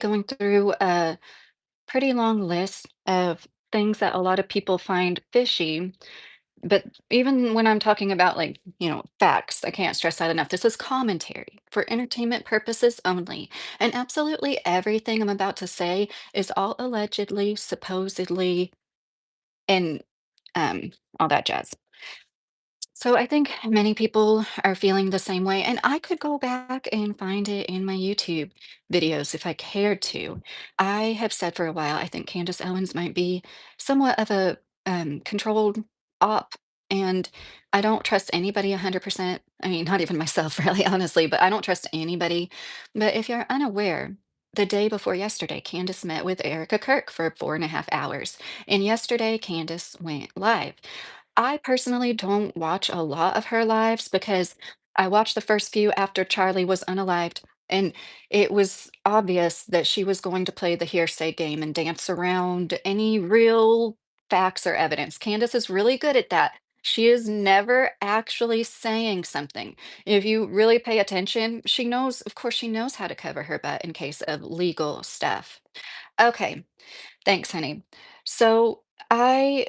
going through a pretty long list of things that a lot of people find fishy. But even when I'm talking about, facts, I can't stress that enough. This is commentary for entertainment purposes only. And absolutely everything I'm about to say is all allegedly, supposedly, and um, all that jazz. So I think many people are feeling the same way, and I could go back and find it in my YouTube videos if I cared to. I have said for a while, I think Candace Owens might be somewhat of a controlled op, and I don't trust anybody 100%. I mean, not even myself, really, honestly, but I don't trust anybody. But if you're unaware, the day before yesterday, Candace met with Erika Kirk for 4.5 hours, and yesterday Candace went live. I personally don't watch a lot of her lives because I watched the first few after Charlie was unalived, and it was obvious that she was going to play the hearsay game and dance around any real facts or evidence. Candace is really good at that. She is never actually saying something. If you really pay attention, she knows, of course, she knows how to cover her butt in case of legal stuff. Okay, thanks, honey. So I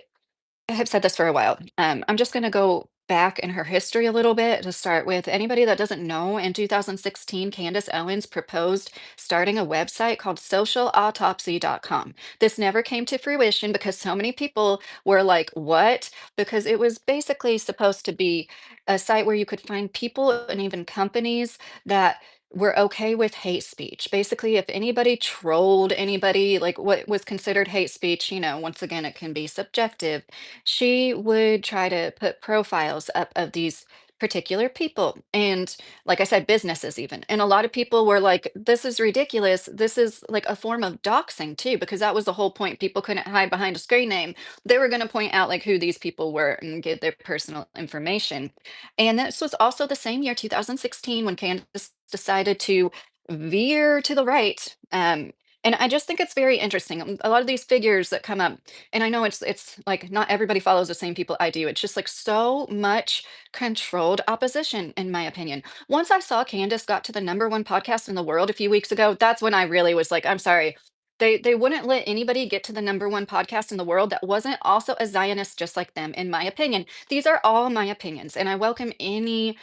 have said this for a while. I'm just going to go back in her history a little bit to start with. Anybody that doesn't know, in 2016, Candace Owens proposed starting a website called socialautopsy.com. This never came to fruition because so many people were like, what? Because it was basically supposed to be a site where you could find people and even companies that were okay with hate speech. Basically, if anybody trolled anybody, like what was considered hate speech, once again, it can be subjective. She would try to put profiles up of these particular people and, like I said, businesses even. And a lot of people were like, this is ridiculous. This is like a form of doxing too, because that was the whole point. People couldn't hide behind a screen name. They were going to point out like who these people were and get their personal information. And this was also the same year, 2016, when Candace decided to veer to the right. And I just think it's very interesting. A lot of these figures that come up, and I know it's like not everybody follows the same people I do. It's just like so much controlled opposition, in my opinion. Once I saw Candace got to the number one podcast in the world a few weeks ago, that's when I really was like, I'm sorry. They wouldn't let anybody get to the number one podcast in the world that wasn't also a Zionist just like them, in my opinion. These are all my opinions, and I welcome any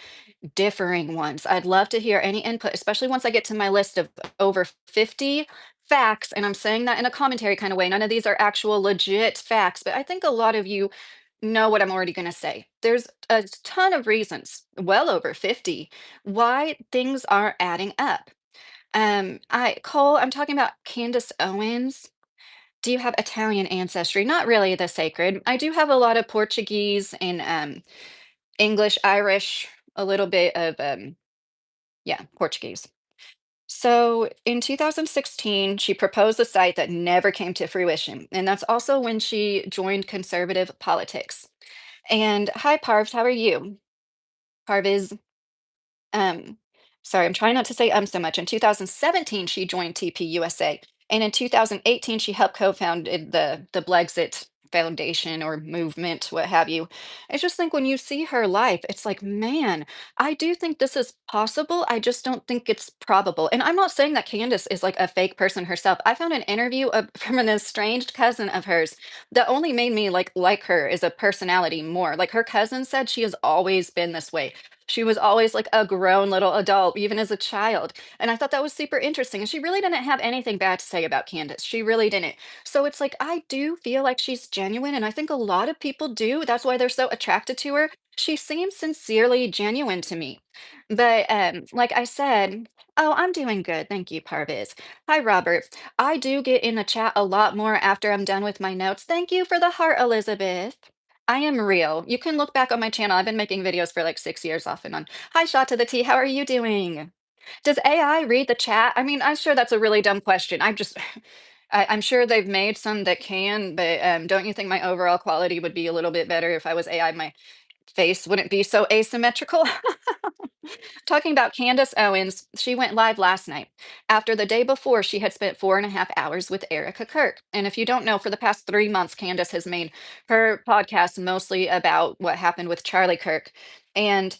differing ones. I'd love to hear any input, especially once I get to my list of over 50 facts. And I'm saying that in a commentary kind of way. None of these are actual legit facts, but I think a lot of you know what I'm already going to say. There's a ton of reasons, well over 50, why things are adding up. Cole, I'm talking about Candace Owens. Do you have Italian ancestry? Not really the sacred. I do have a lot of Portuguese and English, Irish, a little bit of yeah, Portuguese. So in 2016, she proposed a site that never came to fruition. And that's also when she joined conservative politics. And hi, Parvs, how are you? Parv is, um, sorry, I'm trying not to say so much. In 2017, she joined TPUSA. And in 2018, she helped co-founded the Blexit Foundation or movement, what have you. I just think when you see her life, it's like, man, I do think this is possible. I just don't think it's probable. And I'm not saying that Candace is like a fake person herself. I found an interview from an estranged cousin of hers that only made me like her as a personality more. Like her cousin said she has always been this way. She was always like a grown little adult, even as a child. And I thought that was super interesting. And she really didn't have anything bad to say about Candace. She really didn't. So it's like, I do feel like she's genuine. And I think a lot of people do. That's why they're so attracted to her. She seems sincerely genuine to me. But like I said, oh, I'm doing good. Thank you, Parviz. Hi, Robert. I do get in the chat a lot more after I'm done with my notes. Thank you for the heart, Elizabeth. I am real. You can look back on my channel. I've been making videos for like 6 years off and on. Hi, Shot to the T. How are you doing? Does AI read the chat? I mean, I'm sure that's a really dumb question. I'm just, I'm sure they've made some that can, but don't you think my overall quality would be a little bit better if I was AI? My face wouldn't be so asymmetrical. Talking about Candace Owens, she went live last night after the day before she had spent 4.5 hours with Erika Kirk. And if you don't know, for the past 3 months, Candace has made her podcast mostly about what happened with Charlie Kirk. And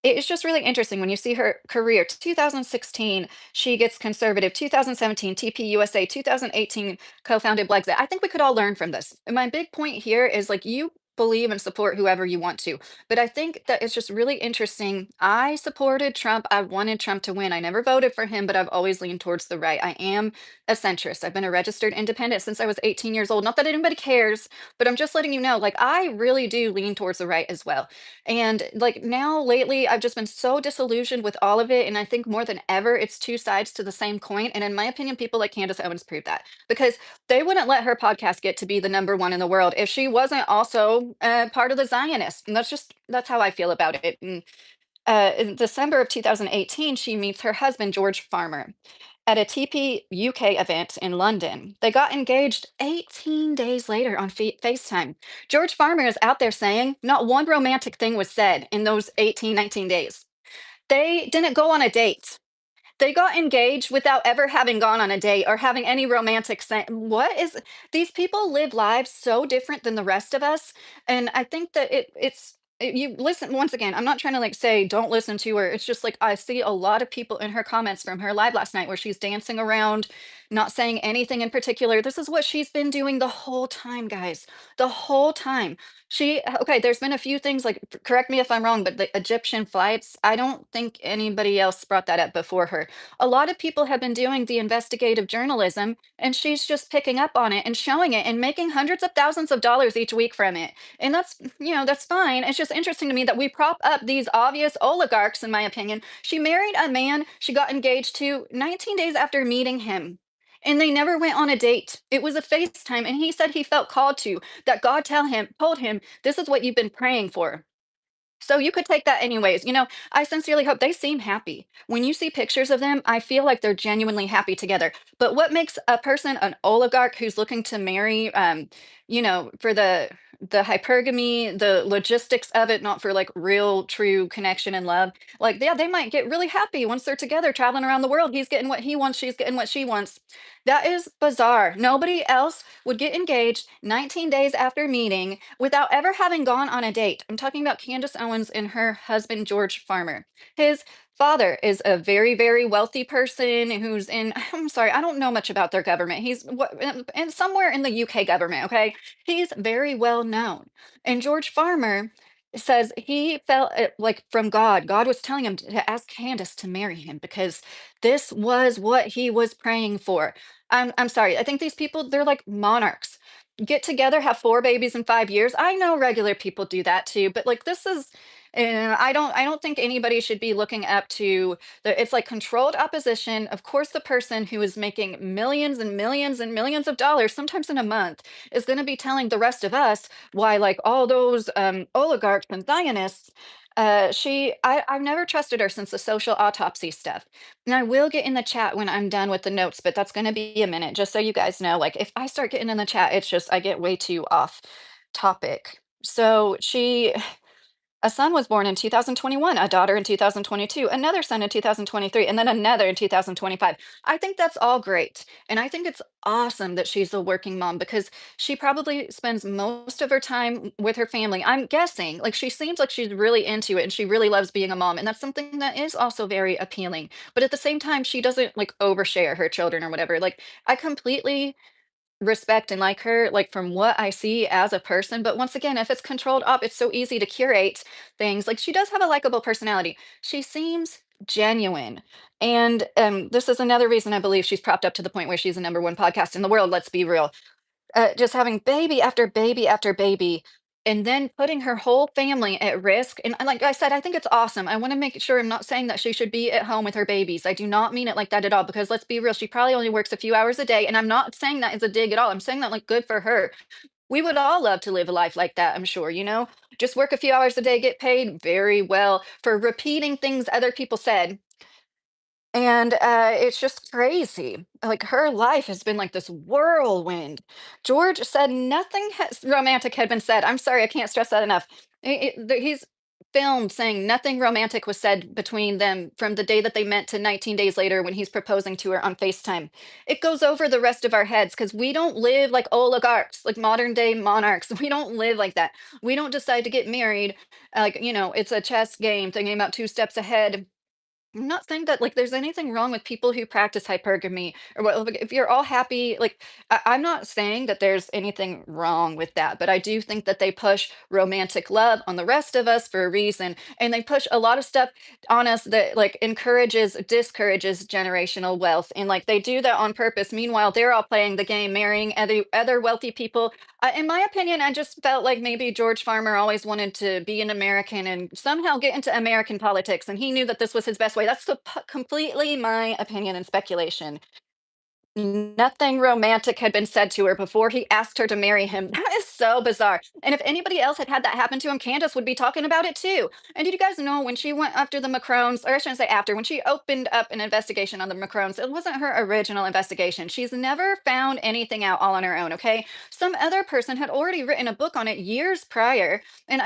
It's just really interesting when you see her career. 2016, she gets conservative. 2017, TPUSA. 2018, co-founded Brexit. I think we could all learn from this. And my big point here is like you believe and support whoever you want to. But I think that it's just really interesting. I supported Trump. I wanted Trump to win. I never voted for him, but I've always leaned towards the right. I am a centrist. I've been a registered independent since I was 18 years old. Not that anybody cares, but I'm just letting you know, like, I really do lean towards the right as well. And like now lately, I've just been so disillusioned with all of it. And I think more than ever, it's two sides to the same coin. And in my opinion, people like Candace Owens prove that because they wouldn't let her podcast get to be the number one in the world if she wasn't also part of the Zionists. And that's how I feel about it. And in December of 2018, she meets her husband, George Farmer, at a TP UK event in London. They got engaged 18 days later on FaceTime. George Farmer is out there saying not one romantic thing was said in those 18, 19 days. They didn't go on a date. They got engaged without ever having gone on a date or having any romantic what is these people live lives so different than the rest of us, and I think that you listen once again, I'm not trying to like say don't listen to her. It's just like I see a lot of people in her comments from her live last night where she's dancing around, not saying anything in particular. This is what she's been doing the whole time, guys. The whole time. Okay, there's been a few things like correct me if I'm wrong, but the Egyptian flights, I don't think anybody else brought that up before her. A lot of people have been doing the investigative journalism, and she's just picking up on it and showing it and making hundreds of thousands of dollars each week from it. And that's fine. It's just interesting to me that we prop up these obvious oligarchs, in my opinion. She married a man she got engaged to 19 days after meeting him. And they never went on a date. It was a FaceTime, and he said he felt called to, that God told him, this is what you've been praying for. So you could take that anyways. I sincerely hope they seem happy. When you see pictures of them, I feel like they're genuinely happy together. But what makes a person an oligarch who's looking to marry, for the hypergamy, the logistics of it, not for like real, true connection and love. Like, yeah, they might get really happy once they're together, traveling around the world. He's getting what he wants, she's getting what she wants. That is bizarre. Nobody else would get engaged 19 days after meeting without ever having gone on a date. I'm talking about Candace Owens and her husband, George Farmer. His father is a very, very wealthy person who's in, I'm sorry, I don't know much about their government. And somewhere in the UK government, okay? He's very well known. And George Farmer says he felt like from God. God was telling him to ask Candace to marry him because this was what he was praying for. I'm sorry. I think these people, they're like monarchs. Get together, have four babies in 5 years. I know regular people do that too, but like this is, I don't think anybody should be looking up to it's like controlled opposition. Of course, the person who is making millions and millions and millions of dollars, sometimes in a month, is going to be telling the rest of us why, like all those oligarchs and Zionists. I've never trusted her since the social autopsy stuff. And I will get in the chat when I'm done with the notes, but that's going to be a minute, just so you guys know. Like, if I start getting in the chat, it's just I get way too off topic. So a son was born in 2021, a daughter in 2022, another son in 2023, and then another in 2025. I think that's all great. And I think it's awesome that she's a working mom because she probably spends most of her time with her family. I'm guessing, like, she seems like she's really into it and she really loves being a mom. And that's something that is also very appealing. But at the same time, she doesn't like overshare her children or whatever. Like, I completely respect and like her, like from what I see as a person. But once again, if it's controlled up, it's so easy to curate things. Like she does have a likable personality. She seems genuine. And this is another reason I believe she's propped up to the point where she's the number one podcast in the world. Let's be real, just having baby after baby after baby, and then putting her whole family at risk. And like I said, I think it's awesome. I want to make sure I'm not saying that she should be at home with her babies. I do not mean it like that at all, because let's be real, she probably only works a few hours a day. And I'm not saying that as a dig at all. I'm saying that like good for her. We would all love to live a life like that, I'm sure, just work a few hours a day, get paid very well for repeating things other people said, and, it's just crazy. Like, her life has been like this whirlwind. George said nothing has romantic had been said. I'm sorry, I can't stress that enough. He's filmed saying nothing romantic was said between them from the day that they met to 19 days later when he's proposing to her on FaceTime. It goes over the rest of our heads because we don't live like oligarchs, like modern day monarchs. We don't live like that. We don't decide to get married like, it's a chess game thinking about two steps ahead. I'm not saying that like there's anything wrong with people who practice hypergamy or what like, if you're all happy, like I'm not saying that there's anything wrong with that, but I do think that they push romantic love on the rest of us for a reason. And they push a lot of stuff on us that like discourages generational wealth. And like they do that on purpose. Meanwhile, they're all playing the game, marrying other wealthy people. In my opinion, I just felt like maybe George Farmer always wanted to be an American and somehow get into American politics, and he knew that this was his best way. That's completely my opinion and speculation. Nothing romantic had been said to her before he asked her to marry him. That is so bizarre. And if anybody else had had that happen to him, Candace would be talking about it too. And did you guys know when she went after the Macrones, or I shouldn't say after, when she opened up an investigation on the Macrones, it wasn't her original investigation. She's never found anything out all on her own, okay? Some other person had already written a book on it years prior. And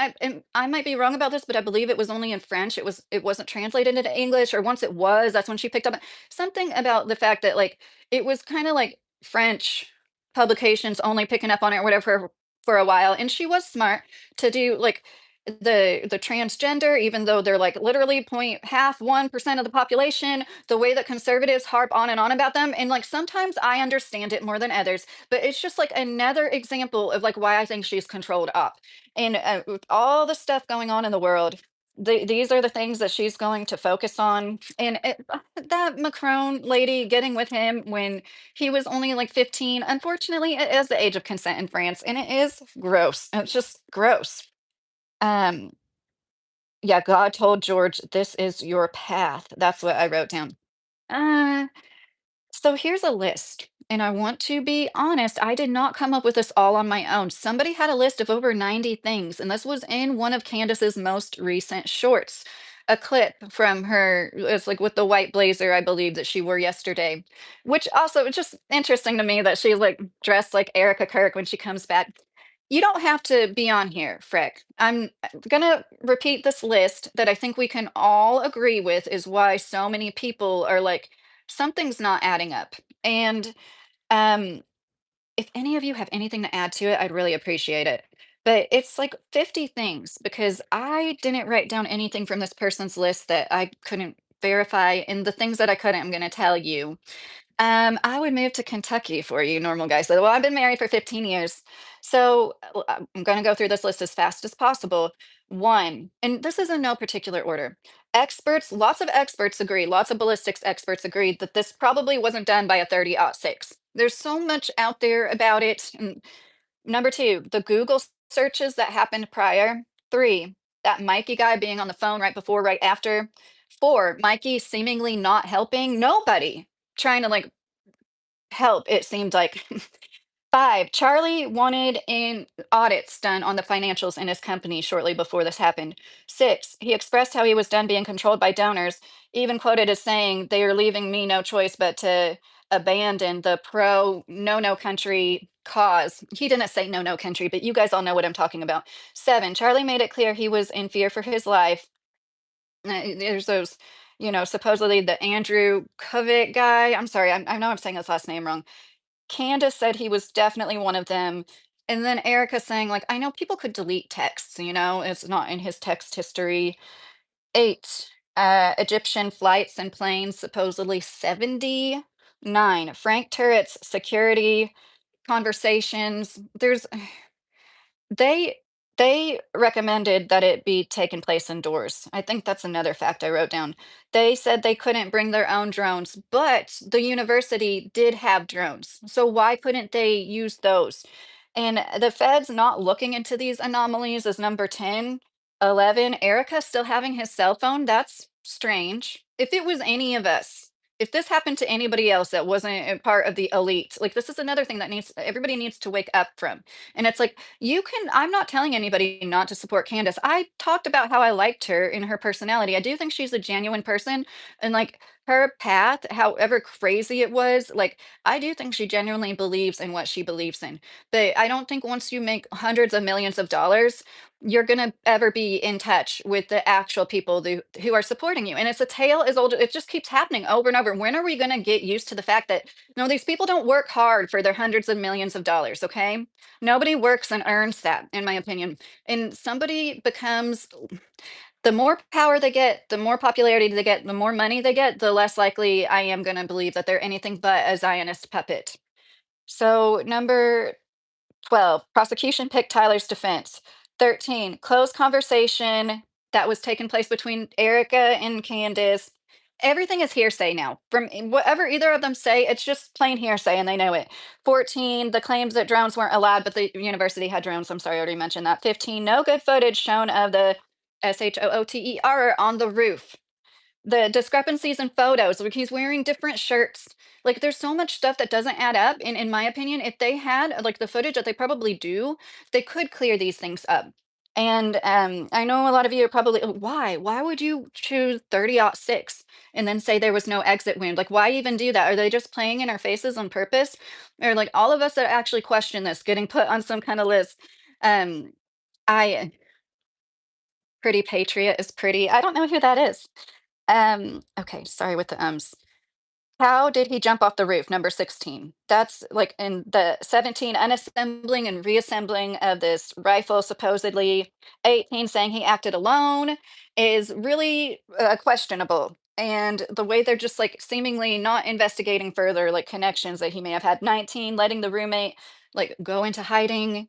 I might be wrong about this, but I believe it was only in French. It wasn't translated into English, or once it was, that's when she picked up something about the fact that like it was kinda like French publications only picking up on it or whatever for a while, and she was smart to do, like, the transgender, even though they're, like, literally point half 1% of the population, the way that conservatives harp on and on about them, and, like, sometimes I understand it more than others, but it's just, like, another example of, like, why I think she's controlled op. And, with all the stuff going on in the world, these are the things that she's going to focus on, and that Macron lady getting with him when he was only like 15. Unfortunately, it is the age of consent in France, and it is gross. It's just gross. Um, yeah, God told George, "This is your path." That's what I wrote down. Uh, so here's a list. And I want to be honest, I did not come up with this all on my own. Somebody had a list of over 90 things, and this was in one of Candace's most recent shorts. A clip from her, it's like with the white blazer, I believe, that she wore yesterday, which also it's just interesting to me that she's like dressed like Erika Kirk when she comes back. You don't have to be on here, Frick. I'm gonna repeat this list that I think we can all agree with is why so many people are like, something's not adding up. And um, if any of you have anything to add to it, I'd really appreciate it. But it's like 50 things because I didn't write down anything from this person's list that I couldn't verify. And the things that I couldn't, I'm going to tell you. I would move to Kentucky for you normal guys. So, well, I've been married for 15 years. So I'm going to go through this list as fast as possible. One, and this is in no particular order. Experts, lots of experts agree, lots of ballistics experts agreed that this probably wasn't done by a 30-06. There's so much out there about it. And number two, the Google searches that happened prior. Three, that Mikey guy being on the phone right before, right after. Four, Mikey seemingly not helping. Nobody trying to like help, it seemed like. Five, Charlie wanted in audits done on the financials in his company shortly before this happened. Six, he expressed how he was done being controlled by donors, even quoted as saying, "They are leaving me no choice but to abandon the pro no country cause." He didn't say no country, but you guys all know what I'm talking about. Seven, Charlie made it clear he was in fear for his life. There's those, supposedly the Andrew Kovic guy. I'm sorry, I know I'm saying his last name wrong. Candace said he was definitely one of them. And then Erica saying, like, I know people could delete texts, it's not in his text history. Eight, Egyptian flights and planes, supposedly 70. Nine, Frank Turret's security conversations. They they recommended that it be taken place indoors. I think that's another fact I wrote down. They said they couldn't bring their own drones, but the university did have drones. So why couldn't they use those? And the feds not looking into these anomalies is number 10. 11, Erica still having his cell phone. That's strange. If it was any of us, if this happened to anybody else that wasn't a part of the elite, like this is another thing that needs everybody needs to wake up from. And it's like I'm not telling anybody not to support Candace. I talked about how I liked her in her personality. I do think she's a genuine person. And like her path, however crazy it was, like, I do think she genuinely believes in what she believes in. But I don't think once you make hundreds of millions of dollars, you're gonna ever be in touch with the actual people who are supporting you. And it's a tale as old, it just keeps happening over and over. When are we gonna get used to the fact that no, these people don't work hard for their hundreds of millions of dollars, okay? Nobody works and earns that, in my opinion. And somebody becomes, the more power they get, the more popularity they get, the more money they get, the less likely I am going to believe that they're anything but a Zionist puppet. So, number 12, prosecution picked Tyler's defense. 13, closed conversation that was taking place between Erica and Candace. Everything is hearsay now. From whatever either of them say, it's just plain hearsay and they know it. 14, the claims that drones weren't allowed, but the university had drones. I'm sorry, I already mentioned that. 15, no good footage shown of the SHOOTER on the roof. The discrepancies in photos, like he's wearing different shirts. Like there's so much stuff that doesn't add up. And in my opinion, if they had like the footage that they probably do, they could clear these things up. And I know a lot of you are probably, "Oh, why? Why would you choose 30-06 and then say there was no exit wound? Like, why even do that? Are they just playing in our faces on purpose? Or like all of us that actually question this getting put on some kind of list? Um, I Pretty Patriot is pretty. I don't know who that is. Okay, sorry with the ums. How did he jump off the roof? Number 16. That's like in the 17, unassembling and reassembling of this rifle, supposedly. 18, saying he acted alone is really questionable. And the way they're just like seemingly not investigating further, like connections that he may have had. 19, letting the roommate like go into hiding.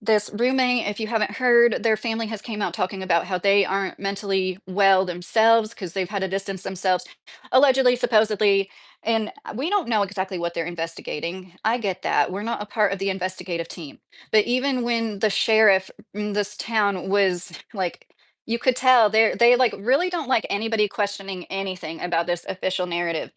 This roommate, if you haven't heard, their family has came out talking about how they aren't mentally well themselves because they've had to distance themselves, allegedly, supposedly. And we don't know exactly what they're investigating. I get that. We're not a part of the investigative team. But even when the sheriff in this town was like, you could tell they like really don't like anybody questioning anything about this official narrative.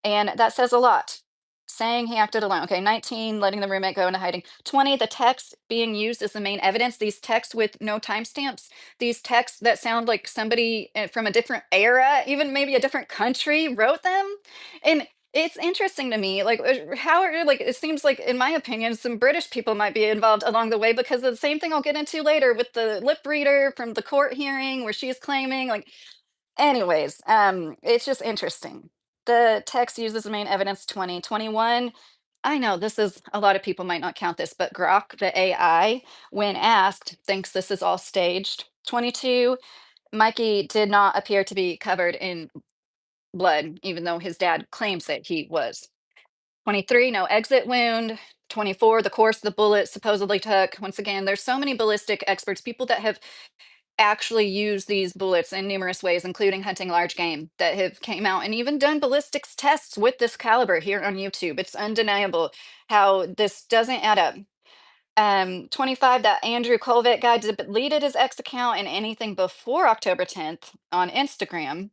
And that says a lot. Saying he acted alone. Okay, 19, letting the roommate go into hiding. 20, the text being used as the main evidence. These texts with no timestamps. These texts that sound like somebody from a different era, even maybe a different country, wrote them. And it's interesting to me, like how are like it seems like, in my opinion, some British people might be involved along the way because of the same thing I'll get into later with the lip reader from the court hearing where she's claiming like. Anyways, it's just interesting. The text uses the main evidence 2021. I know this is a lot of people might not count this, but Grok, the AI, when asked, thinks this is all staged. 22, Mikey did not appear to be covered in blood, even though his dad claims that he was. 23, no exit wound. 24, the course the bullet supposedly took. Once again, there's so many ballistic experts, people that have actually use these bullets in numerous ways, including hunting large game, that have came out and even done ballistics tests with this caliber here on YouTube. It's undeniable how this doesn't add up. 25, that Andrew Colvett guy deleted his X account and anything before October 10th on Instagram.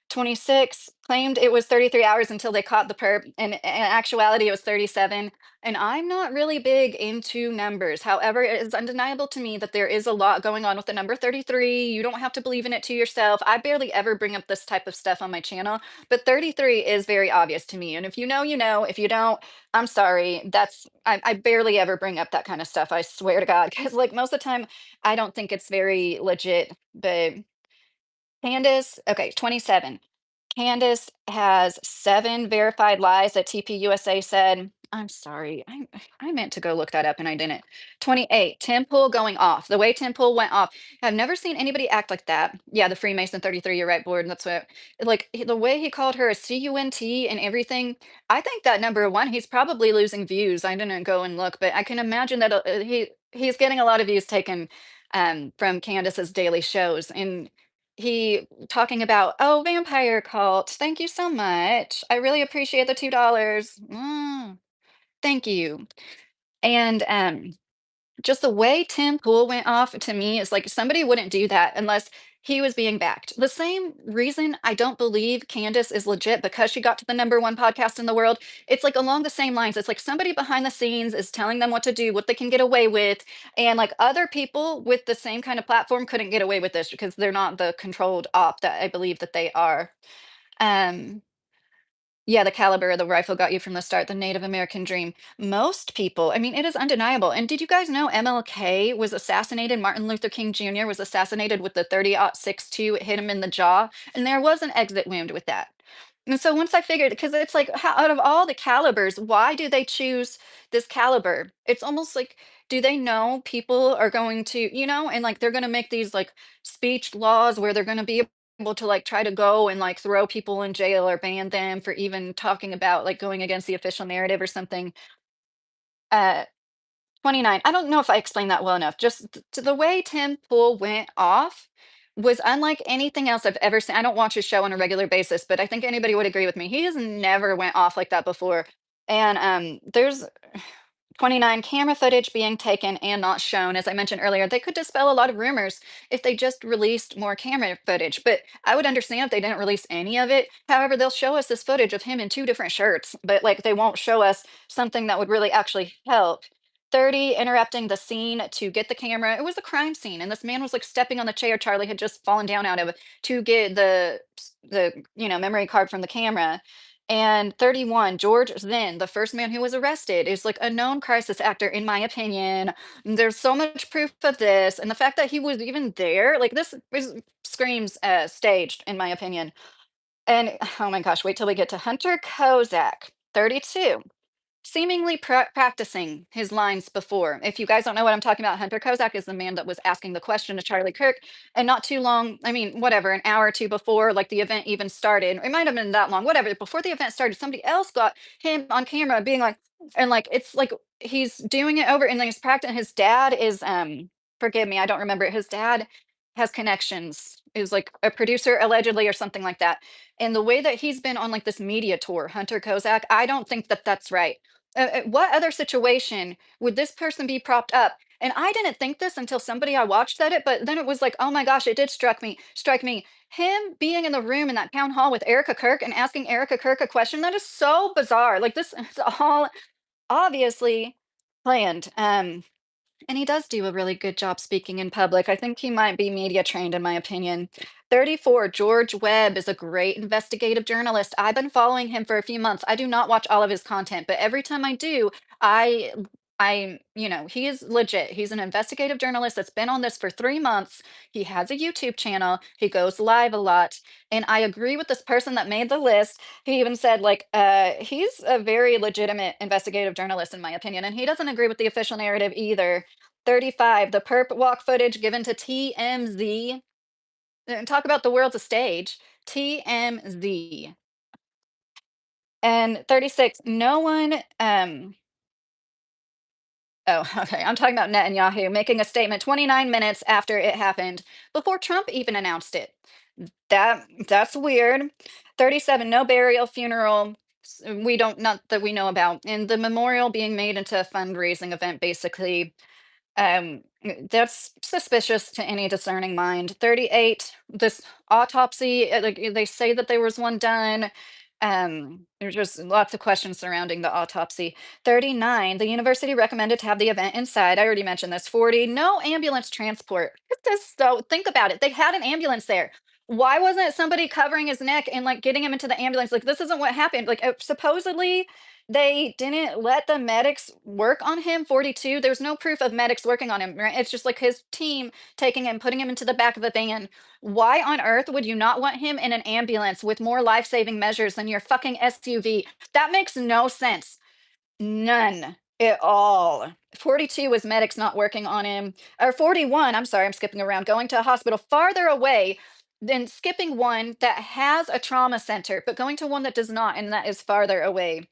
26, claimed it was 33 hours until they caught the perp. And in actuality, it was 37. And I'm not really big into numbers. However, it is undeniable to me that there is a lot going on with the number 33. You don't have to believe in it to yourself. I barely ever bring up this type of stuff on my channel, but 33 is very obvious to me. And if you know, you know. If you don't, I'm sorry. I barely ever bring up that kind of stuff. I swear to God, because like most of the time, I don't think it's very legit. But Candace, okay, 27. Candace has 7 verified lies that TPUSA said. I'm sorry. I meant to go look that up and I didn't. 28. Tim Pool going off. The way Tim Pool went off. I've never seen anybody act like that. Yeah, the Freemason 33, you're right, board. That's what, like, the way he called her a CUNT and everything. I think that number one, he's probably losing views. I didn't go and look, but I can imagine that he's getting a lot of views taken from Candace's daily shows. And he talking about, "Oh, vampire cult. Thank you so much. I really appreciate the $2. Thank you." And just the way Tim Pool went off to me is like somebody wouldn't do that unless he was being backed. The same reason I don't believe Candace is legit because she got to the number one podcast in the world. It's like along the same lines. It's like somebody behind the scenes is telling them what to do, what they can get away with. And like other people with the same kind of platform couldn't get away with this because they're not the controlled op that I believe that they are. Um, Yeah, the caliber of the rifle got you from the start, the Native American dream. Most people, I mean, it is undeniable. And did you guys know MLK was assassinated? Martin Luther King Jr. was assassinated with the 30-06 It hit him in the jaw, and there was an exit wound with that. And so once I figured, because it's like, how, out of all the calibers, why do they choose this caliber? It's almost like, do they know people are going to, and like they're going to make these like speech laws where they're going to be able to like try to go and like throw people in jail or ban them for even talking about like going against the official narrative or something. Uh 29. I don't know if I explained that well enough. Just the way Tim Pool went off was unlike anything else I've ever seen. I don't watch his show on a regular basis, but I think anybody would agree with me. He has never went off like that before. And there's 29 camera footage being taken and not shown. As I mentioned earlier, they could dispel a lot of rumors if they just released more camera footage. But I would understand if they didn't release any of it. However, they'll show us this footage of him in two different shirts, but like they won't show us something that would really actually help. 30 interrupting the scene to get the camera. It was a crime scene, and this man was like stepping on the chair Charlie had just fallen down out of to get the memory card from the camera. And 31, George Zinn, the first man who was arrested, is like a known crisis actor, in my opinion. There's so much proof of this. And the fact that he was even there, like screams staged, in my opinion. And oh my gosh, wait till we get to Hunter Kozak, 32 seemingly practicing his lines before. If you guys don't know what I'm talking about, Hunter Kozak is the man that was asking the question to Charlie Kirk. And not too long, I mean, whatever, an hour or two before, like the event even started, it might have been that long, whatever. Before the event started, somebody else got him on camera being like, and like, it's like he's doing it over and then he's practicing. His dad is, forgive me, I don't remember it. His dad has connections, is like a producer allegedly or something like that. And the way that he's been on like this media tour, Hunter Kozak, I don't think that that's right. What other situation would this person be propped up? And I didn't think this until somebody I watched said it, but then it was like, oh my gosh, it did strike me. Him being in the room in that town hall with Erika Kirk and asking Erika Kirk a question that is so bizarre. Like this is all obviously planned. And he does do a really good job speaking in public. I think he might be media trained, in my opinion. 34, George Webb is a great investigative journalist. I've been following him for a few months. I do not watch all of his content, but every time I do, I he is legit. He's an investigative journalist that's been on this for 3 months. He has a YouTube channel. He goes live a lot. And I agree with this person that made the list. He even said, like, he's a very legitimate investigative journalist, in my opinion. And he doesn't agree with the official narrative either. 35, the perp walk footage given to TMZ. And talk about the world's a stage. TMZ. And 36, no one, oh, okay. I'm talking about Netanyahu making a statement 29 minutes after it happened, before Trump even announced it. That's weird. 37, no burial, funeral. We don't, not that we know about. And the memorial being made into a fundraising event, basically. That's suspicious to any discerning mind. 38, this autopsy, like they say that there was one done. There's just lots of questions surrounding the autopsy. 39, the university recommended to have the event inside. I already mentioned this. 40, no ambulance transport. So think about it. They had an ambulance there. Why wasn't somebody covering his neck and like getting him into the ambulance? Like this isn't what happened. Like supposedly they didn't let the medics work on him. 42, there's no proof of medics working on him, right? It's just like his team taking him, putting him into the back of the van. Why on earth would you not want him in an ambulance with more life-saving measures than your fucking SUV? That makes no sense. None at all. 42 was medics not working on him. Or 41, I'm sorry, I'm skipping around, going to a hospital farther away than skipping one that has a trauma center, but going to one that does not, and that is farther away.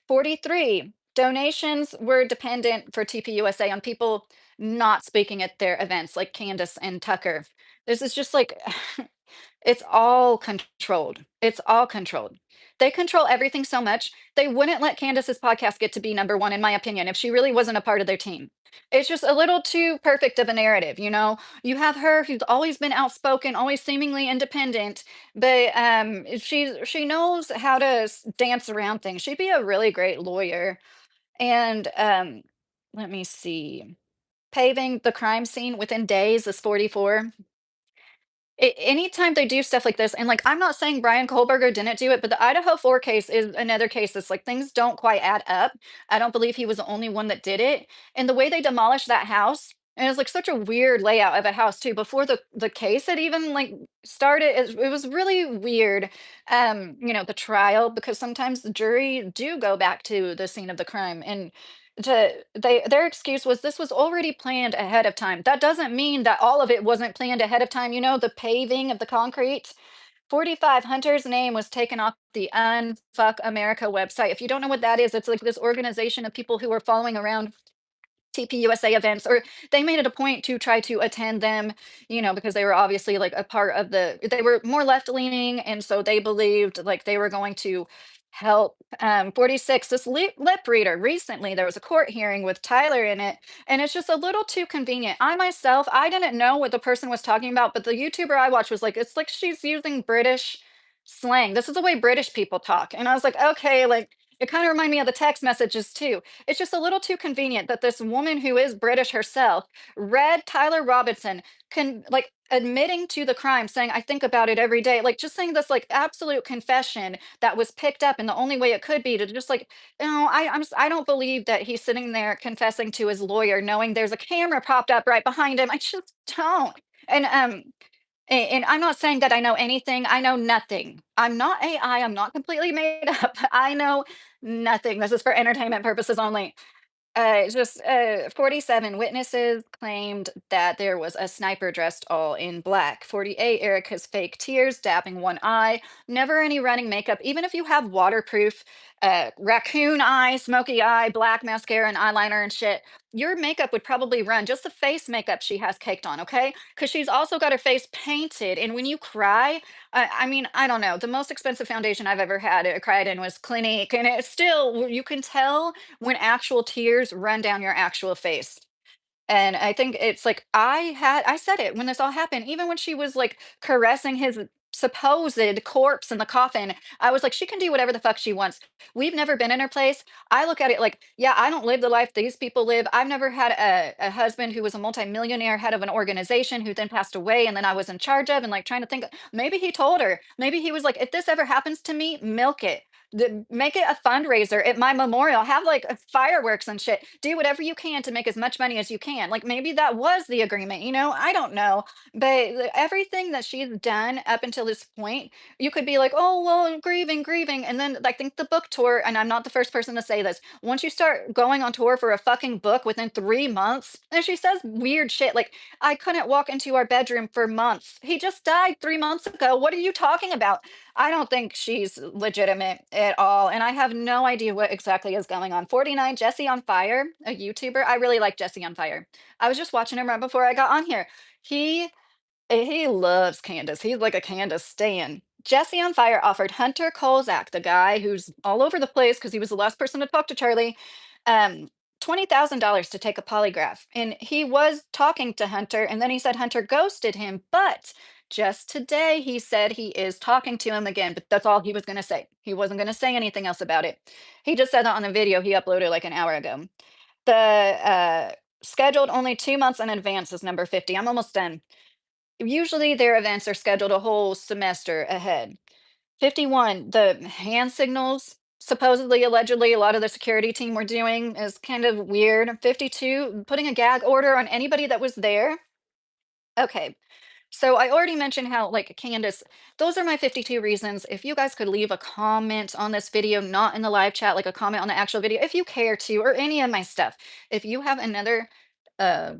43, donations were dependent for TPUSA on people not speaking at their events, like Candace and Tucker. This is just like, it's all controlled. It's all controlled. They control everything so much, they wouldn't let Candace's podcast get to be number one, in my opinion, if she really wasn't a part of their team. It's just a little too perfect of a narrative, you know? You have her who's always been outspoken, always seemingly independent, but she knows how to dance around things. She'd be a really great lawyer. And let me see. Paving the crime scene within days is 44. Anytime they do stuff like this, and like I'm not saying Brian Kohlberger didn't do it, but the Idaho 4 case is another case that's like things don't quite add up. I don't believe he was the only one that did it. And the way they demolished that house, and it was like such a weird layout of a house too, before the case had even like started. It was really weird. The trial, because sometimes the jury do go back to the scene of the crime, and their excuse was this was already planned ahead of time. That doesn't mean that all of it wasn't planned ahead of time. The paving of the concrete. 45 Hunter's name was taken off the Unfuck America website. If you don't know what that is, it's like this organization of people who are following around TPUSA events, or they made it a point to try to attend them, because they were obviously like a part of they were more left leaning. And so they believed like they were going to help 46, this lip reader. Recently, there was a court hearing with Tyler in it, and it's just a little too convenient. I didn't know what the person was talking about, but the YouTuber I watched was like, it's like she's using British slang. This is the way British people talk. And I was like, okay, like, it kind of reminded me of the text messages too. It's just a little too convenient that this woman who is British herself read Tyler Robinson like admitting to the crime, saying, I think about it every day. Like just saying this like absolute confession that was picked up in the only way it could be to just like, I don't believe that he's sitting there confessing to his lawyer, knowing there's a camera propped up right behind him. I just don't. And and I'm not saying that I know anything. I know nothing. I'm not AI. I'm not completely made up. I know nothing. This is for entertainment purposes only. 47 witnesses claimed that there was a sniper dressed all in black. 48, Erica's fake tears, dabbing one eye, never any running makeup. Even if you have waterproof raccoon eye, smoky eye, black mascara and eyeliner and shit, your makeup would probably run. Just the face makeup she has caked on, okay? Because she's also got her face painted. And when you cry, I mean, I don't know. The most expensive foundation I've ever had, cried in was Clinique. And it's still, you can tell when actual tears run down your actual face. And I think it's like I said it when this all happened, even when she was like caressing his supposed corpse in the coffin. I was like, she can do whatever the fuck she wants. We've never been in her place. I look at it like, yeah, I don't live the life these people live. I've never had a husband who was a multimillionaire, head of an organization who then passed away, and then I was in charge of, and like trying to think, maybe he told her, maybe he was like, if this ever happens to me, milk it. Make it a fundraiser at my memorial. Have like fireworks and shit. Do whatever you can to make as much money as you can. Like maybe that was the agreement. I don't know. But everything that she's done up until this point, you could be like, oh well, grieving, grieving, and then I think the book tour. And I'm not the first person to say this. Once you start going on tour for a fucking book within 3 months, and she says weird shit like, I couldn't walk into our bedroom for months. He just died 3 months ago. What are you talking about? I don't think she's legitimate at all, and I have no idea what exactly is going on. 49, Jesse on Fire, a YouTuber. I really like Jesse on Fire. I was just watching him right before I got on here. He he loves Candace. He's like a Candace stan. Jesse on Fire offered Hunter Kolzak, the guy who's all over the place because he was the last person to talk to Charlie, um, $20,000 to take a polygraph. And he was talking to Hunter, and then he said Hunter ghosted him. But just today, he said he is talking to him again. But that's all he was going to say. He wasn't going to say anything else about it. He just said that on the video he uploaded like an hour ago. The scheduled only 2 months in advance is number 50. I'm almost done. Usually their events are scheduled a whole semester ahead. 51, the hand signals, supposedly, allegedly, a lot of the security team were doing is kind of weird. 52, putting a gag order on anybody that was there. Okay, so I already mentioned how, like, Candace, those are my 52 reasons. If you guys could leave a comment on this video, not in the live chat, like a comment on the actual video, if you care to, or any of my stuff. If you have another uh,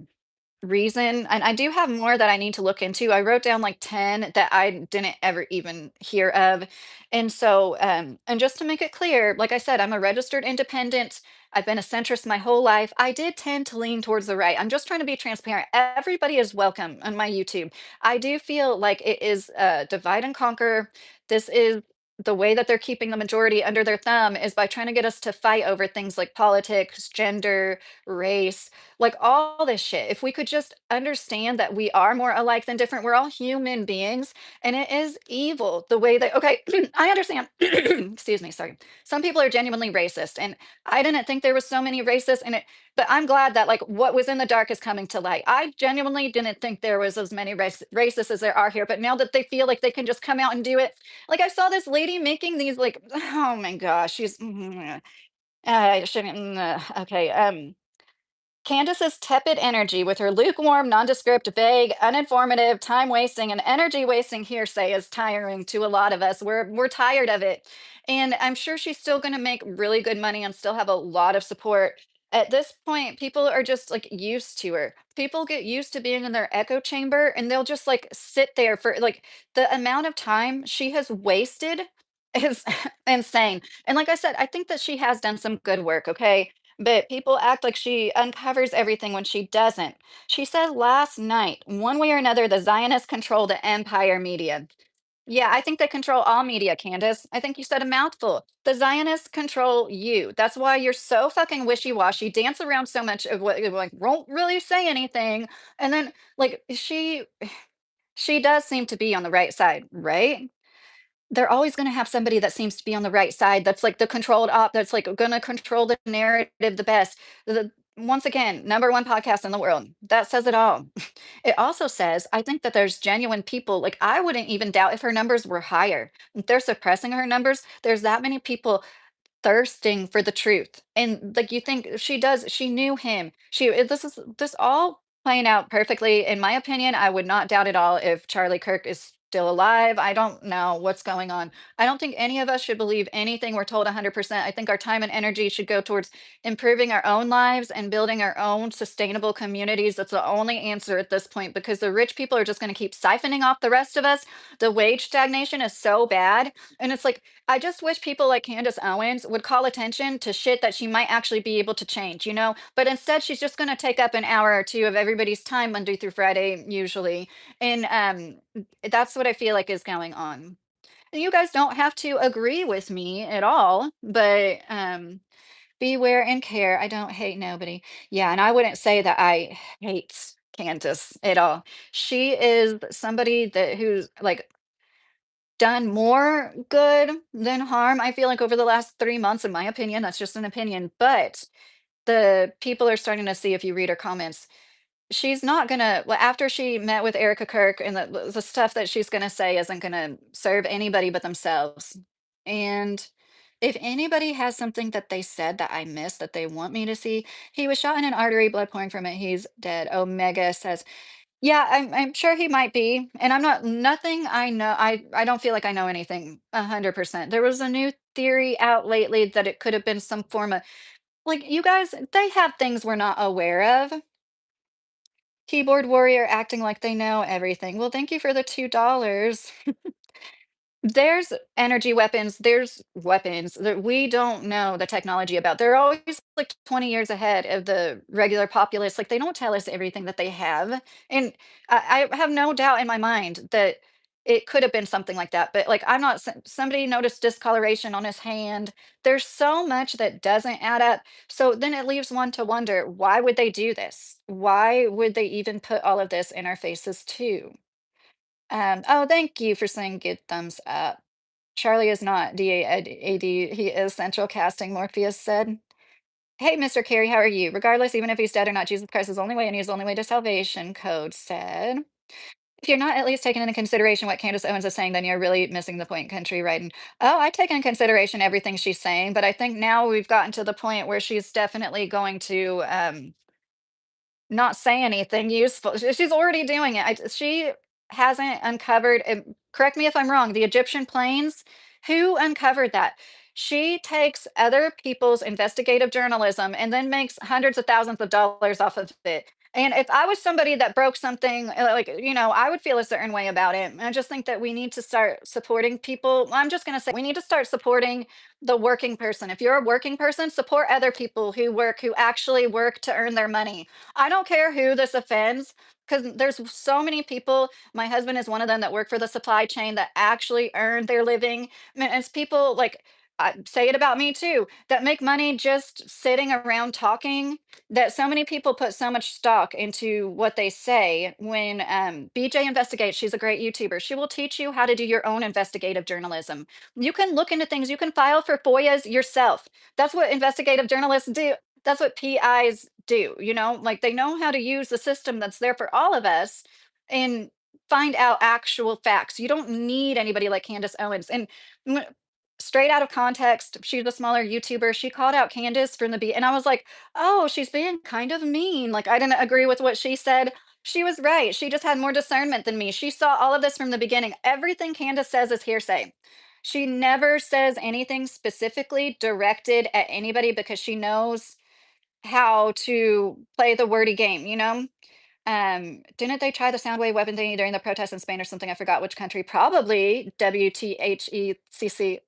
reason, and I do have more that I need to look into. I wrote down like 10 that I didn't ever even hear of. And so, and just to make it clear, like I said, I'm a registered independent. I've been a centrist my whole life. I did tend to lean towards the right. I'm just trying to be transparent. Everybody is welcome on my YouTube. I do feel like it is divide and conquer. This is the way that they're keeping the majority under their thumb is by trying to get us to fight over things like politics, gender, race, like all this shit. If we could just understand that we are more alike than different, we're all human beings, and it is evil the way that, okay, I understand. Excuse me, sorry. Some people are genuinely racist, and I didn't think there was so many racists, and but I'm glad that like what was in the dark is coming to light. I genuinely didn't think there was as many racists as there are here, but now that they feel like they can just come out and do it, like I saw this lady making these like, oh my gosh, she's, I shouldn't, okay, Candace's tepid energy with her lukewarm, nondescript, vague, uninformative, time-wasting, and energy-wasting hearsay is tiring to a lot of us. We're tired of it. And I'm sure she's still gonna make really good money and still have a lot of support. At this point, people are just like used to her. People get used to being in their echo chamber and they'll just like sit there for like the amount of time she has wasted is insane. And like I said, I think that she has done some good work, okay? But people act like she uncovers everything when she doesn't. She said last night, one way or another, the Zionists control the empire media. Yeah, I think they control all media, Candace. I think you said a mouthful. The Zionists control you. That's why you're so fucking wishy-washy, dance around so much of what like won't really say anything. And then like she does seem to be on the right side, right? They're always gonna have somebody that seems to be on the right side, that's like the controlled op, that's like gonna control the narrative the best. The once again, number 1 podcast in the world. That says it all. It also says, I think that there's genuine people, like, I wouldn't even doubt if her numbers were higher. If they're suppressing her numbers, there's that many people thirsting for the truth. And like you think she knew him. This is this all playing out perfectly. In my opinion, I would not doubt at all if Charlie Kirk is still alive. I don't know what's going on. I don't think any of us should believe anything we're told 100%. I think our time and energy should go towards improving our own lives and building our own sustainable communities. That's the only answer at this point because the rich people are just going to keep siphoning off the rest of us. The wage stagnation is so bad. And it's like, I just wish people like Candace Owens would call attention to shit that she might actually be able to change, you know? But instead, she's just going to take up an hour or two of everybody's time Monday through Friday, usually. And that's what I feel like is going on. And you guys don't have to agree with me at all, but beware and care. I don't hate nobody. Yeah, and I wouldn't say that I hate Candace at all. She is somebody that who's like done more good than harm, I feel like, over the last 3 months, in my opinion, that's just an opinion, but the people are starting to see if you read her comments, she's not gonna well, after she met with Erika Kirk and the stuff that she's gonna say isn't gonna serve anybody but themselves, and if anybody has something that they said that I missed that they want me to see, he was shot in an artery, blood pouring from it, he's dead. Omega says yeah, I'm sure he might be, and I'm not nothing I know I don't feel like I know anything 100%. There was a new theory out lately that it could have been some form of like, you guys, they have things we're not aware of. Keyboard warrior acting like they know everything. Well, thank you for the $2. There's energy weapons, there's weapons that we don't know the technology about. They're always like 20 years ahead of the regular populace. Like they don't tell us everything that they have. And I have no doubt in my mind that it could have been something like that. But like I'm not somebody noticed discoloration on his hand. There's so much that doesn't add up. So then it leaves one to wonder, why would they do this? Why would they even put all of this in our faces too? Oh, thank you for saying good thumbs up. Charlie is not DAAD, he is central casting, Morpheus said. Hey, Mr. Carey, how are you? Regardless, even if he's dead or not, Jesus Christ is the only way, and he's the only way to salvation, Code said. If you're not at least taking into consideration what Candace Owens is saying, then you're really missing the point, country writing. Oh, I take into consideration everything she's saying, but I think now we've gotten to the point where she's definitely going to not say anything useful. She's already doing it. She hasn't uncovered, correct me if I'm wrong, the Egyptian planes, who uncovered that? She takes other people's investigative journalism and then makes hundreds of thousands of dollars off of it. And if I was somebody that broke something, like, I would feel a certain way about it. And I just think that we need to start supporting people. I'm just going to say we need to start supporting the working person. If you're a working person, support other people who work, who actually work to earn their money. I don't care who this offends. Because there's so many people, my husband is one of them that work for the supply chain that actually earn their living. I mean, it's people like, I say it about me too, that make money just sitting around talking, that so many people put so much stock into what they say. When BJ investigates, she's a great YouTuber. She will teach you how to do your own investigative journalism. You can look into things, you can file for FOIAs yourself. That's what investigative journalists do. That's what PIs do, like they know how to use the system that's there for all of us and find out actual facts. You don't need anybody like Candace Owens. And mm, straight out of context, she's a smaller YouTuber. She called out Candace from the beat, and I was like, oh, she's being kind of mean. Like, I didn't agree with what she said. She was right. She just had more discernment than me. She saw all of this from the beginning. Everything Candace says is hearsay. She never says anything specifically directed at anybody because she knows how to play the wordy game. Didn't they try the sound wave weapon thingy during the protests in Spain or something? I forgot which country. Probably WTHECC.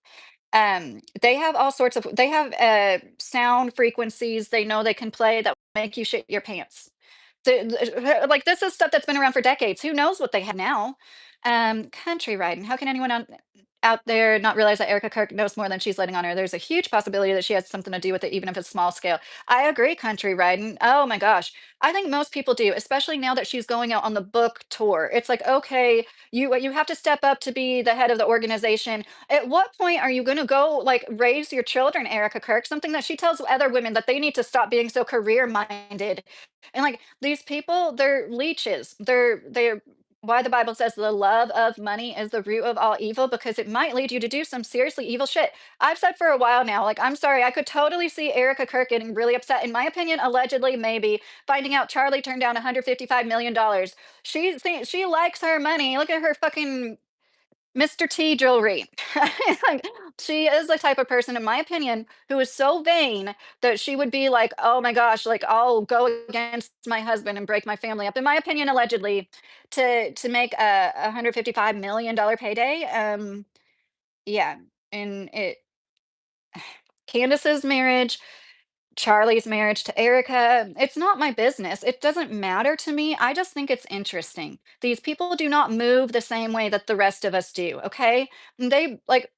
They have all sorts of they have sound frequencies they know they can play that make you shit your pants. Like this is stuff that's been around for decades. Who knows what they have now? Country riding. How can anyone out there not realize that Erika Kirk knows more than she's letting on her? There's a huge possibility that she has something to do with it, even if it's small scale. I agree, country riding. Oh my gosh. I think most people do, especially now that she's going out on the book tour. It's like, okay, you have to step up to be the head of the organization. At what point are you going to go like raise your children, Erika Kirk? Something that she tells other women that they need to stop being so career minded. And like these people, they're leeches. They're why the Bible says the love of money is the root of all evil, because it might lead you to do some seriously evil shit. I've said for a while now, like, I'm sorry, I could totally see Erika Kirk getting really upset. In my opinion, allegedly, maybe finding out Charlie turned down $155 million. She likes her money. Look at her fucking Mr. T jewelry. Like, she is the type of person, in my opinion, who is so vain that she would be like, "Oh my gosh, like I'll go against my husband and break my family up." In my opinion, allegedly, to make a $155 million payday. Yeah, and Candace's marriage, Charlie's marriage to Erica, it's not my business. It doesn't matter to me. I just think it's interesting. These people do not move the same way that the rest of us do, okay? They like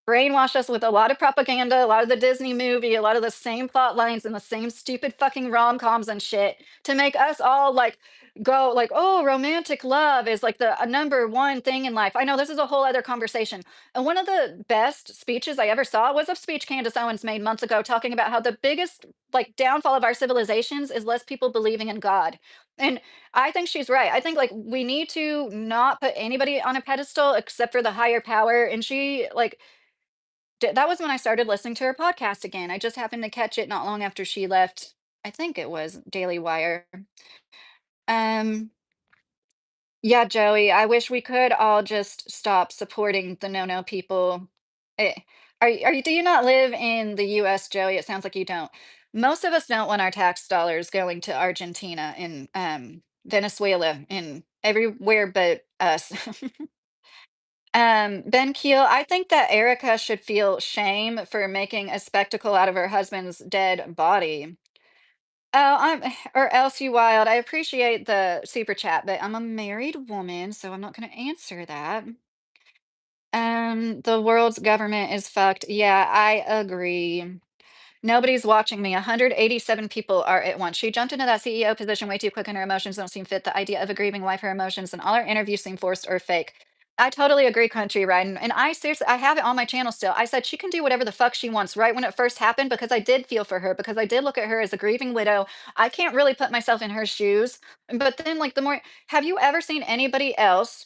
brainwash us with a lot of propaganda, a lot of the Disney movie, a lot of the same plot lines and the same stupid fucking rom-coms and shit to make us all like go like, oh, romantic love is like the number one thing in life. I know this is a whole other conversation. And one of the best speeches I ever saw was a speech Candace Owens made months ago talking about how the biggest like downfall of our civilizations is less people believing in God. And I think she's right. I think like we need to not put anybody on a pedestal except for the higher power. And she like that was when I started listening to her podcast again. I just happened to catch it not long after she left. I think it was Daily Wire. Um, yeah, Joey, I wish we could all just stop supporting the no-no people. Eh, do you not live in the US, Joey? It sounds like you don't. Most of us don't want our tax dollars going to Argentina and Venezuela and everywhere but us. Ben Keel, I think that Erica should feel shame for making a spectacle out of her husband's dead body. Oh, or else you wild. I appreciate the super chat, but I'm a married woman, so I'm not going to answer that. The world's government is fucked. Yeah, I agree. Nobody's watching me. 187 people are at once. She jumped into that CEO position way too quick and her emotions don't seem fit. The idea of a grieving wife, her emotions, and all her interviews seem forced or fake. I totally agree, country riding. And I seriously, I have it on my channel still. I said she can do whatever the fuck she wants right when it first happened because I did feel for her, because I did look at her as a grieving widow. I can't really put myself in her shoes. But then, like, the more, have you ever seen anybody else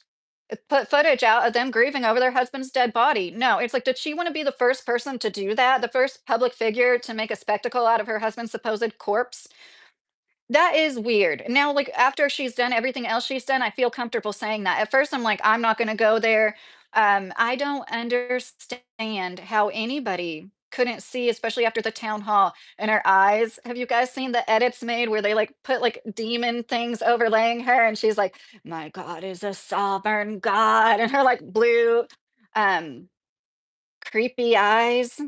put footage out of them grieving over their husband's dead body? No, it's like, did she want to be the first person to do that? The first public figure to make a spectacle out of her husband's supposed corpse? That is weird. Now, like after she's done everything else she's done, I feel comfortable saying that. At first, I'm like, I'm not going to go there. I don't understand how anybody couldn't see, especially after the town hall. And her eyes, have you guys seen the edits made where they like put like demon things overlaying her and she's like, my God is a sovereign God, and her like blue, um, creepy eyes.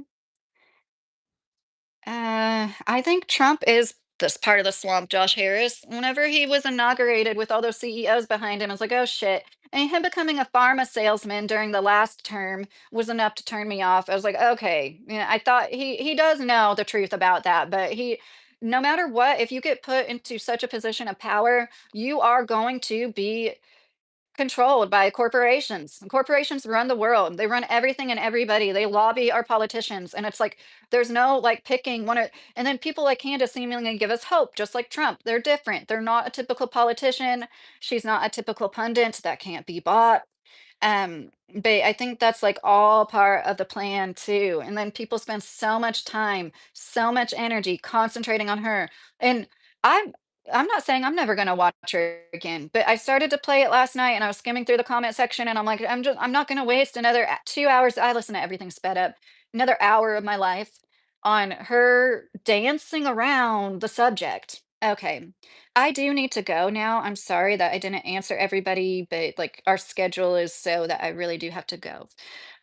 I think Trump is this part of the swamp, Josh Harris. Whenever he was inaugurated with all those CEOs behind him, I was like, oh shit. And him becoming a pharma salesman during the last term was enough to turn me off. I was like, okay. Yeah, I thought he does know the truth about that, but he, no matter what, if you get put into such a position of power, you are going to be controlled by corporations. Corporations run the world. They run everything and everybody. They lobby our politicians. And it's like there's no like picking one or and then people like Candace seemingly give us hope, just like Trump. They're different. They're not a typical politician. She's not a typical pundit that can't be bought. But I think that's like all part of the plan too. And then people spend so much time, so much energy concentrating on her. And I'm I'm not saying I'm never gonna watch her again, but I started to play it last night and I was skimming through the comment section and I'm like, I'm not gonna waste another 2 hours. I listen to everything sped up, another hour of my life on her dancing around the subject. Okay. I do need to go now. I'm sorry that I didn't answer everybody, but like our schedule is so that I really do have to go.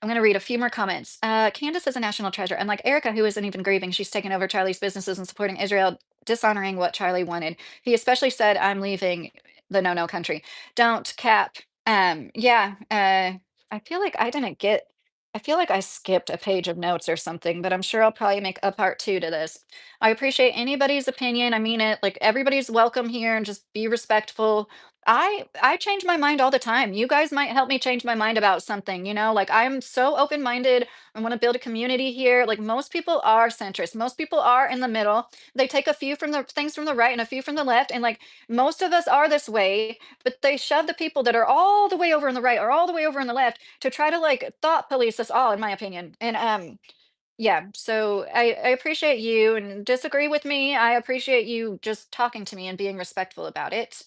I'm going to read a few more comments. Candace is a national treasure. And like Erica, who isn't even grieving, she's taken over Charlie's businesses and supporting Israel, dishonoring what Charlie wanted. He especially said, I'm leaving the no no country. Don't cap. Yeah. I feel like I didn't get, I feel like I skipped a page of notes or something, but I'm sure I'll probably make a part two to this. I appreciate anybody's opinion. I mean it. Like everybody's welcome here and just be respectful. I change my mind all the time. You guys might help me change my mind about something, you know? Like I'm so open-minded. I want to build a community here. Like most people are centrist. Most people are in the middle. They take a few from the things from the right and a few from the left and like most of us are this way, but they shove the people that are all the way over on the right or all the way over on the left to try to like thought police us all in my opinion. And yeah, so I appreciate you and disagree with me. I appreciate you just talking to me and being respectful about it.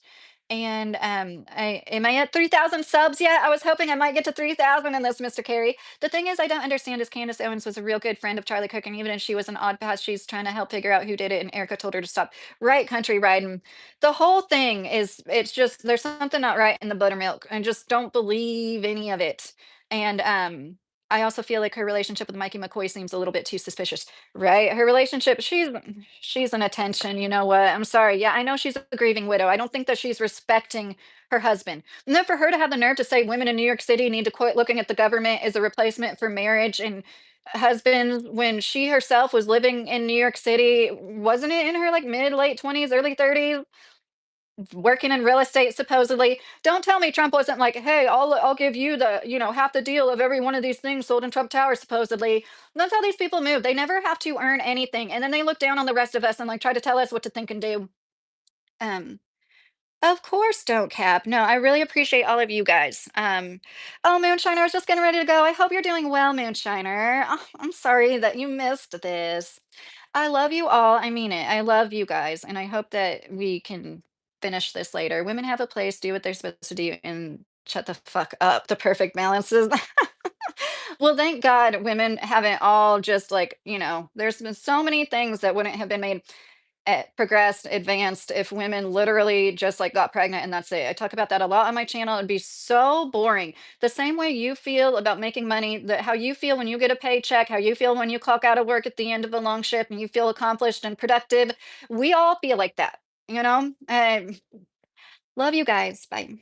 And I am I at 3,000 subs yet? I was hoping I might get to 3,000 in this, Mr. Carey. The thing is, I don't understand is Candace Owens was a real good friend of Charlie Cook, and even if she was an odd path, she's trying to help figure out who did it. And Erica told her to stop. Right, country riding. The whole thing is, it's just there's something not right in the buttermilk, and just don't believe any of it. And I also feel like her relationship with Mikey McCoy seems a little bit too suspicious, right? Her relationship, she's an attention, you know what? I'm sorry. Yeah, I know she's a grieving widow. I don't think that she's respecting her husband. And then for her to have the nerve to say women in New York City need to quit looking at the government as a replacement for marriage and husbands when she herself was living in New York City, wasn't it in her like mid late 20s, early 30s? Working in real estate supposedly. Don't tell me Trump wasn't like, "Hey, I'll give you the, half the deal of every one of these things sold in Trump Tower," supposedly. That's how these people move. They never have to earn anything, and then they look down on the rest of us and, like, try to tell us what to think and do. Um, of course, don't cap. No, I really appreciate all of you guys. Oh, Moonshiner, I was just getting ready to go. I hope you're doing well, Moonshiner. Oh, I'm sorry that you missed this. I love you all. I mean it. I love you guys, and I hope that we can finish this later. Women have a place, do what they're supposed to do, and shut the fuck up. The perfect balance is. Well, thank God women haven't all just like, there's been so many things that wouldn't have been made progressed, advanced if women literally just like got pregnant and that's it. I talk about that a lot on my channel. It'd be so boring. The same way you feel about making money, that how you feel when you get a paycheck, how you feel when you clock out of work at the end of a long shift and you feel accomplished and productive. We all feel like that, you know? Love you guys. Bye.